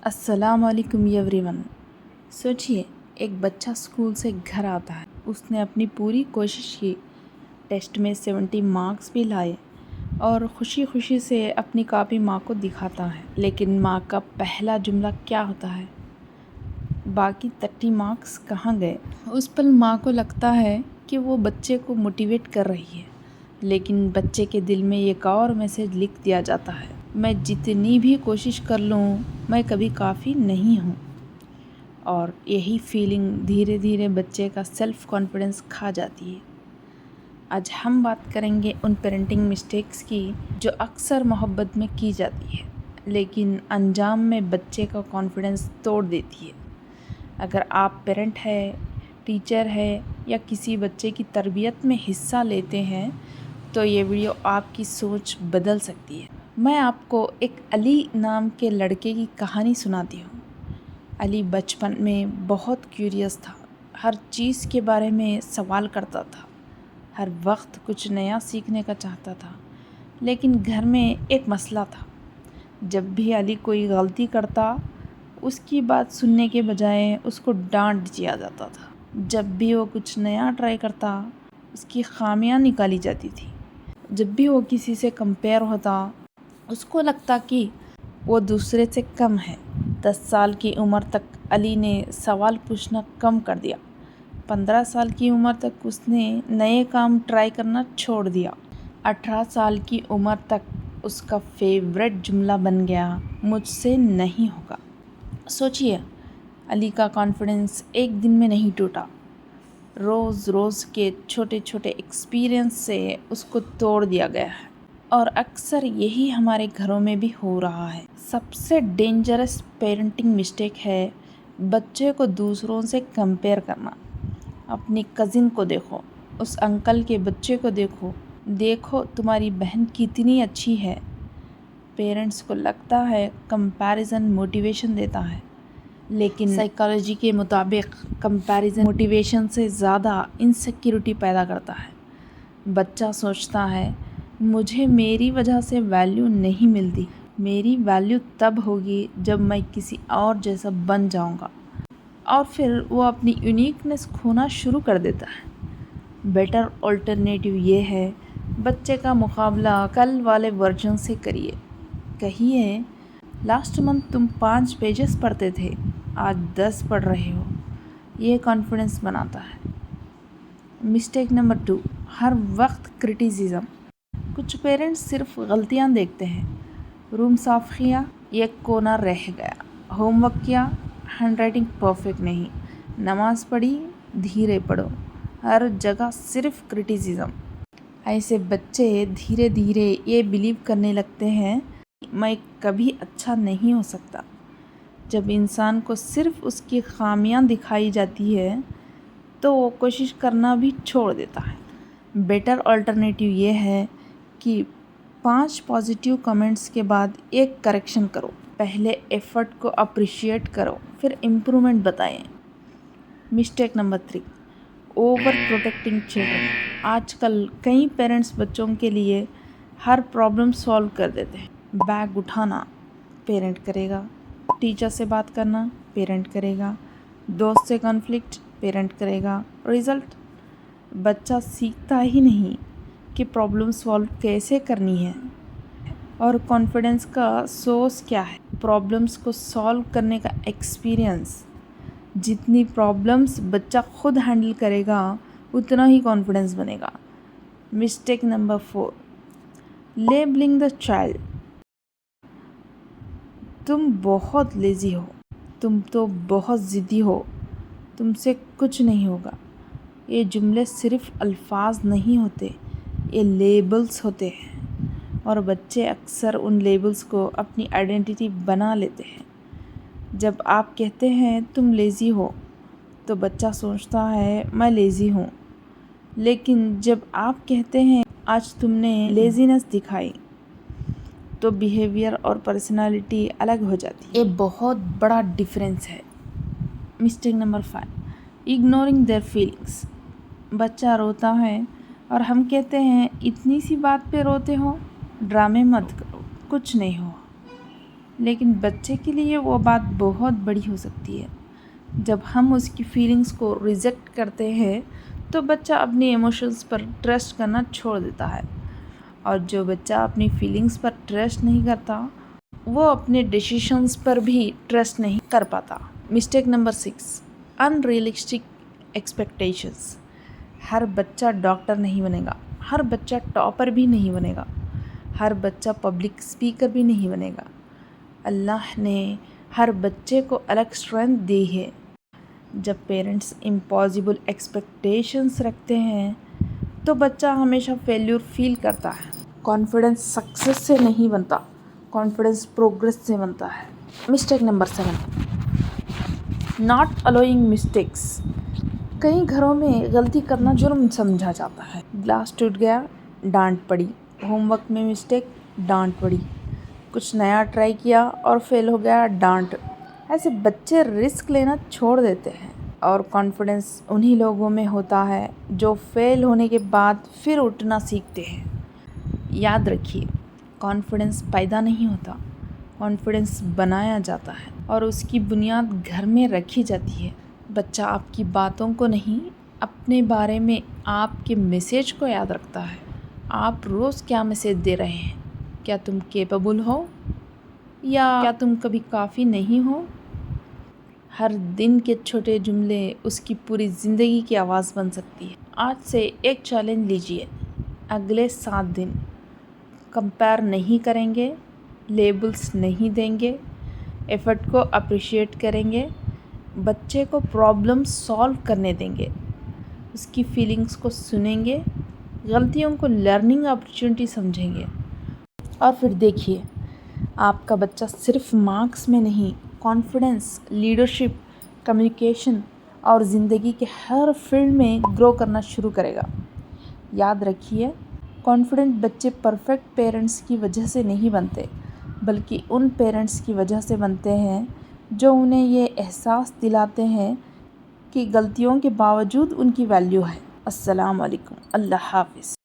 السلام علیکم every one. سوچیے، ایک بچہ اسکول سے گھر آتا ہے، اس نے اپنی پوری کوشش کی، ٹیسٹ میں 70 مارکس بھی لائے اور خوشی خوشی سے اپنی کاپی ماں کو دکھاتا ہے، لیکن ماں کا پہلا جملہ کیا ہوتا ہے؟ باقی 30 مارکس کہاں گئے؟ اس پل ماں کو لگتا ہے کہ وہ بچے کو موٹیویٹ کر رہی ہے، لیکن بچے کے دل میں ایک اور میسیج لکھ دیا جاتا ہے: میں جتنی بھی کوشش کر لوں میں کبھی کافی نہیں ہوں۔ اور یہی فیلنگ دھیرے دھیرے بچے کا سیلف کانفیڈنس کھا جاتی ہے۔ آج ہم بات کریں گے ان پیرنٹنگ مسٹیکس کی جو اکثر محبت میں کی جاتی ہے، لیکن انجام میں بچے کا کانفیڈنس توڑ دیتی ہے۔ اگر آپ پیرنٹ ہے، ٹیچر ہے یا کسی بچے کی تربیت میں حصہ لیتے ہیں تو یہ ویڈیو آپ کی سوچ بدل سکتی ہے۔ میں آپ کو ایک علی نام کے لڑکے کی کہانی سناتی ہوں۔ علی بچپن میں بہت کیوریس تھا، ہر چیز کے بارے میں سوال کرتا تھا، ہر وقت کچھ نیا سیکھنے کا چاہتا تھا، لیکن گھر میں ایک مسئلہ تھا۔ جب بھی علی کوئی غلطی کرتا، اس کی بات سننے کے بجائے اس کو ڈانٹ دیا جاتا تھا۔ جب بھی وہ کچھ نیا ٹرائی کرتا، اس کی خامیاں نکالی جاتی تھی۔ جب بھی وہ کسی سے کمپیئر ہوتا، اس کو لگتا کہ وہ دوسرے سے کم ہے۔ 10 سال کی عمر تک علی نے سوال پوچھنا کم کر دیا۔ 15 سال کی عمر تک اس نے نئے کام ٹرائی کرنا چھوڑ دیا۔ 18 سال کی عمر تک اس کا فیورٹ جملہ بن گیا: مجھ سے نہیں ہوگا۔ سوچیے، علی کا کانفیڈنس ایک دن میں نہیں ٹوٹا، روز روز کے چھوٹے چھوٹے ایکسپیرئنس سے اس کو توڑ دیا گیا ہے۔ اور اکثر یہی ہمارے گھروں میں بھی ہو رہا ہے۔ سب سے ڈینجرس پیرنٹنگ مسٹیک ہے بچے کو دوسروں سے کمپیئر کرنا۔ اپنی کزن کو دیکھو، اس انکل کے بچے کو دیکھو تمہاری بہن کتنی اچھی ہے۔ پیرنٹس کو لگتا ہے کمپیریزن موٹیویشن دیتا ہے، لیکن سائیکالوجی کے مطابق کمپیریزن موٹیویشن سے زیادہ انسیکیورٹی پیدا کرتا ہے۔ بچہ سوچتا ہے مجھے میری وجہ سے ویلیو نہیں ملتی، میری ویلیو تب ہوگی جب میں کسی اور جیسا بن جاؤں گا، اور پھر وہ اپنی یونیکنیس کھونا شروع کر دیتا ہے۔ بیٹر آلٹرنیٹیو یہ ہے، بچے کا مقابلہ کل والے ورژن سے کریے۔ کہیے، لاسٹ منتھ تم 5 پیجز پڑھتے تھے، آج 10 پڑھ رہے ہو۔ یہ کانفیڈنس بناتا ہے۔ مسٹیک نمبر 2، ہر وقت کرٹیسزم۔ کچھ پیرنٹس صرف غلطیاں دیکھتے ہیں: روم صاف کیا، ایک کونا رہ گیا، ہوم ورک کیا، ہینڈ رائٹنگ پرفیکٹ نہیں، نماز پڑھی، دھیرے پڑھو، ہر جگہ صرف کرٹیسزم۔ ایسے بچے دھیرے دھیرے یہ بلیو کرنے لگتے ہیں میں کبھی اچھا نہیں ہو سکتا۔ جب انسان کو صرف اس کی خامیاں دکھائی جاتی ہے تو وہ کوشش کرنا بھی چھوڑ دیتا ہے۔ بیٹر آلٹرنیٹیو یہ ہے کہ 5 پازیٹیو کمنٹس کے بعد ایک کریکشن کرو۔ پہلے ایفرٹ کو اپریشیٹ کرو، پھر امپرومنٹ بتائیں۔ Mistake number 3، over protecting children. آج کل کئی پیرنٹس بچوں کے لیے ہر پرابلم سالو کر دیتے ہیں۔ بیگ اٹھانا پیرنٹ کرے گا، ٹیچر سے بات کرنا پیرنٹ کرے گا، دوست سے کنفلکٹ پیرنٹ کرے گا۔ رزلٹ، بچہ سیکھتا ہی نہیں کہ پرابلم سالو کیسے کرنی ہے۔ اور کانفیڈنس کا سورس کیا ہے؟ پرابلمس کو سالو کرنے کا ایکسپیرئنس۔ جتنی پرابلمس بچہ خود ہینڈل کرے گا، اتنا ہی کانفیڈنس بنے گا۔ Mistake number 4، labelling the child. تم بہت لیزی ہو، تم تو بہت ضدی ہو، تم سے کچھ نہیں ہوگا۔ یہ جملے صرف الفاظ نہیں ہوتے، یہ لیبلز ہوتے ہیں، اور بچے اکثر ان لیبلز کو اپنی آئیڈینٹی بنا لیتے ہیں۔ جب آپ کہتے ہیں تم لیزی ہو تو بچہ سوچتا ہے میں لیزی ہوں، لیکن جب آپ کہتے ہیں آج تم نے لیزینس دکھائی تو بیہیویئر اور پرسنالٹی الگ ہو جاتی ہے۔ یہ بہت بڑا ڈیفرنس ہے۔ Mistake number 5، ignoring their feelings. بچہ روتا ہے اور ہم کہتے ہیں اتنی سی بات پہ روتے ہو، ڈرامے مت کرو، کچھ نہیں ہوا۔ لیکن بچے کے لیے وہ بات بہت بڑی ہو سکتی ہے۔ جب ہم اس کی فیلنگز کو ریجیکٹ کرتے ہیں تو بچہ اپنی ایموشنز پر ٹرسٹ کرنا چھوڑ دیتا ہے، اور جو بچہ اپنی فیلنگز پر ٹرسٹ نہیں کرتا وہ اپنے ڈیسیشنز پر بھی ٹرسٹ نہیں کر پاتا۔ مسٹیک نمبر 6، ان ریئلسٹک ایکسپیکٹیشنز۔ ہر بچہ ڈاکٹر نہیں بنے گا، ہر بچہ ٹاپر بھی نہیں بنے گا، ہر بچہ پبلک اسپیکر بھی نہیں بنے گا۔ اللہ نے ہر بچے کو الگ اسٹرینتھ دی ہے۔ جب پیرنٹس امپاسبل ایکسپیکٹیشنز رکھتے ہیں تو بچہ ہمیشہ فیلیور فیل کرتا ہے۔ کانفیڈنس سکسیس سے نہیں بنتا، کانفیڈنس پروگریس سے بنتا ہے۔ Mistake number 7، not allowing mistakes. کئی گھروں میں غلطی کرنا جرم سمجھا جاتا ہے۔ گلاس ٹوٹ گیا، ڈانٹ پڑی۔ ہوم ورک میں مسٹیک، ڈانٹ پڑی۔ کچھ نیا ٹرائی کیا اور فیل ہو گیا، ڈانٹ۔ ایسے بچے رسک لینا چھوڑ دیتے ہیں، اور کانفیڈنس انہی لوگوں میں ہوتا ہے جو فیل ہونے کے بعد پھر اٹھنا سیکھتے ہیں۔ یاد رکھیے، کانفیڈنس پیدا نہیں ہوتا، کانفیڈنس بنایا جاتا ہے، اور اس کی بنیاد گھر میں رکھی جاتی ہے۔ بچہ آپ کی باتوں کو نہیں، اپنے بارے میں آپ کے میسیج کو یاد رکھتا ہے۔ آپ روز کیا میسیج دے رہے ہیں؟ کیا تم کیپیبل ہو، یا کیا تم کبھی کافی نہیں ہو؟ ہر دن کے چھوٹے جملے اس کی پوری زندگی کی آواز بن سکتی ہے۔ آج سے ایک چیلنج لیجئے، اگلے 7 دن کمپیئر نہیں کریں گے، لیبلز نہیں دیں گے، ایفرٹ کو اپریشیٹ کریں گے، بچے کو پرابلم سالو کرنے دیں گے، اس کی فیلنگز کو سنیں گے، غلطیوں کو لرننگ اپرچونٹی سمجھیں گے، اور پھر دیکھیے آپ کا بچہ صرف مارکس میں نہیں، کانفیڈنس، لیڈرشپ، کمیونیکیشن اور زندگی کے ہر فیلڈ میں گرو کرنا شروع کرے گا۔ یاد رکھیے، کانفیڈنٹ بچے پرفیکٹ پیرنٹس کی وجہ سے نہیں بنتے، بلکہ ان پیرنٹس کی وجہ سے بنتے ہیں جو انہیں یہ احساس دلاتے ہیں کہ غلطیوں کے باوجود ان کی ویلیو ہے۔ السلام علیکم، اللہ حافظ۔